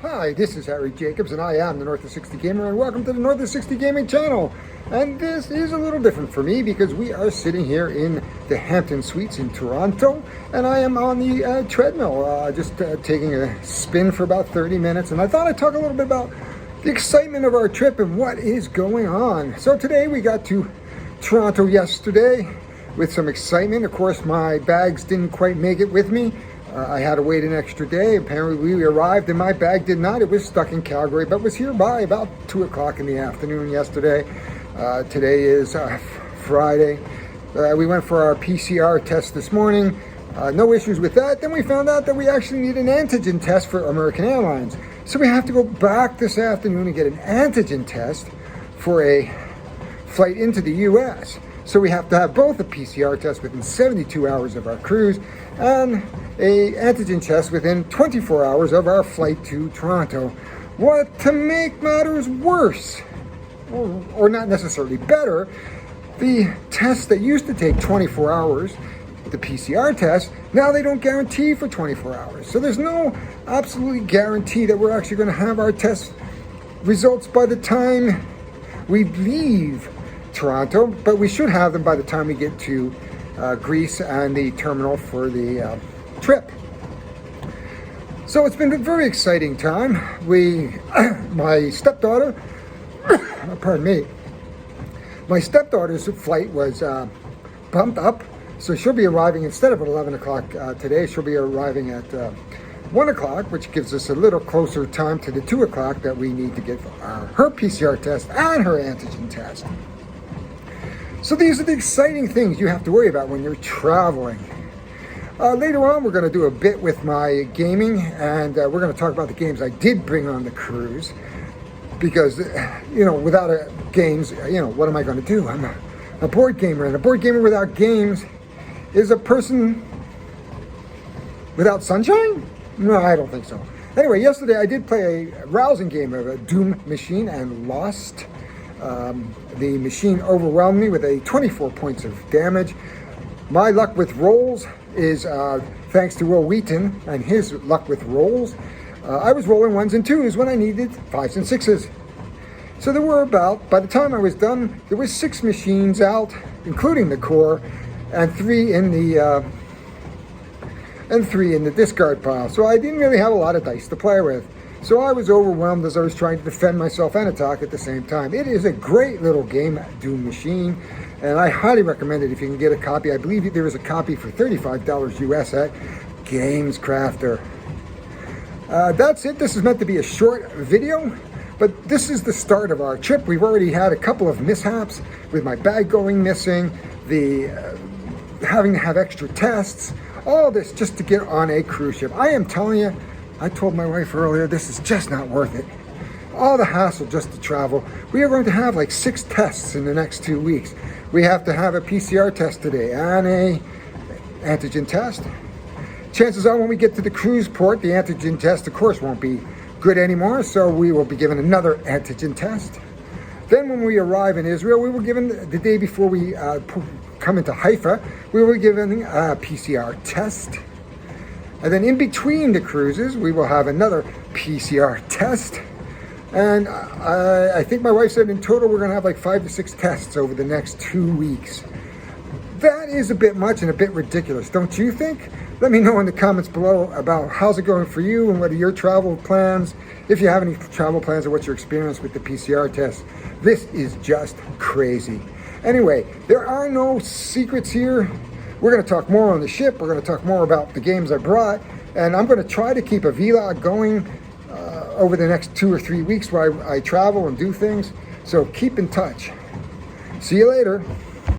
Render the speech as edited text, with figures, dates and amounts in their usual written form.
Hi, this is Harry Jacobs, and I am the North of 60 Gamer, and welcome to the North of 60 Gaming channel. And this is a little different for me because we are sitting here in the Hampton Suites in Toronto, and I am on the treadmill, just taking a spin for about 30 minutes. And I thought I'd talk a little bit about the excitement of our trip and what is going on. So today we got to Toronto yesterday with some excitement. Of course, my bags didn't quite make it with me. I had to wait an extra day. Apparently we arrived and my bag did not. It was stuck in Calgary, but was here by about 2 o'clock in the afternoon yesterday. Today is Friday. We went for our PCR test this morning. No issues with that. Then we found out that we actually need an antigen test for American Airlines. So we have to go back this afternoon and get an antigen test for a flight into the US. So we have to have both a PCR test within 72 hours of our cruise and a antigen test within 24 hours of our flight to Toronto. What, to make matters worse, or not necessarily better, the tests that used to take 24 hours, the PCR test, now they don't guarantee for 24 hours. So there's no absolutely guarantee that we're actually going to have our test results by the time we leave Toronto, but we should have them by the time we get to Greece and the terminal for the trip. So it's been a very exciting time. My stepdaughter, pardon me, my stepdaughter's flight was bumped up, so she'll be arriving instead of at 11 o'clock today. She'll be arriving at 1 o'clock, which gives us a little closer time to the 2 o'clock that we need to get her PCR test and her antigen test. So these are the exciting things you have to worry about when you're traveling. Later on, we're going to do a bit with my gaming, and we're going to talk about the games I did bring on the cruise. Because, without games, what am I going to do? I'm a board gamer, and a board gamer without games is a person without sunshine? No, I don't think so. Anyway, yesterday I did play a rousing game of a Doom Machine and lost. The machine overwhelmed me with 24 points of damage. My luck with rolls is thanks to Will Wheaton and his luck with rolls. I was rolling 1s and 2s when I needed 5s and 6s. So there were by the time I was done, there were 6 machines out, including the core, and 3 in the discard pile. So I didn't really have a lot of dice to play with. So I was overwhelmed as I was trying to defend myself and attack at the same time. It is a great little game, Doom Machine, and I highly recommend it if you can get a copy. I believe there is a copy for $35 US at Games Crafter. That's it. This is meant to be a short video, but this is the start of our trip. We've already had a couple of mishaps with my bag going missing, the having to have extra tests, all this just to get on a cruise ship. I am telling you, I told my wife earlier, this is just not worth it. All the hassle just to travel. We are going to have like 6 tests in the next 2 weeks. We have to have a PCR test today and a antigen test. Chances are when we get to the cruise port, the antigen test, of course, won't be good anymore, so we will be given another antigen test. Then when we arrive in Israel, we were given, the day before we come into Haifa, we were given a PCR test. And then in between the cruises, we will have another PCR test. And I think my wife said in total we're going to have like 5 to 6 tests over the next 2 weeks. That is a bit much and a bit ridiculous, don't you think? Let me know in the comments below about how's it going for you and what are your travel plans. If you have any travel plans or what's your experience with the PCR test. This is just crazy. Anyway, there are no secrets here. We're going to talk more on the ship. We're going to talk more about the games I brought. And I'm going to try to keep a vlog going over the next 2 or 3 weeks while I travel and do things. So keep in touch. See you later.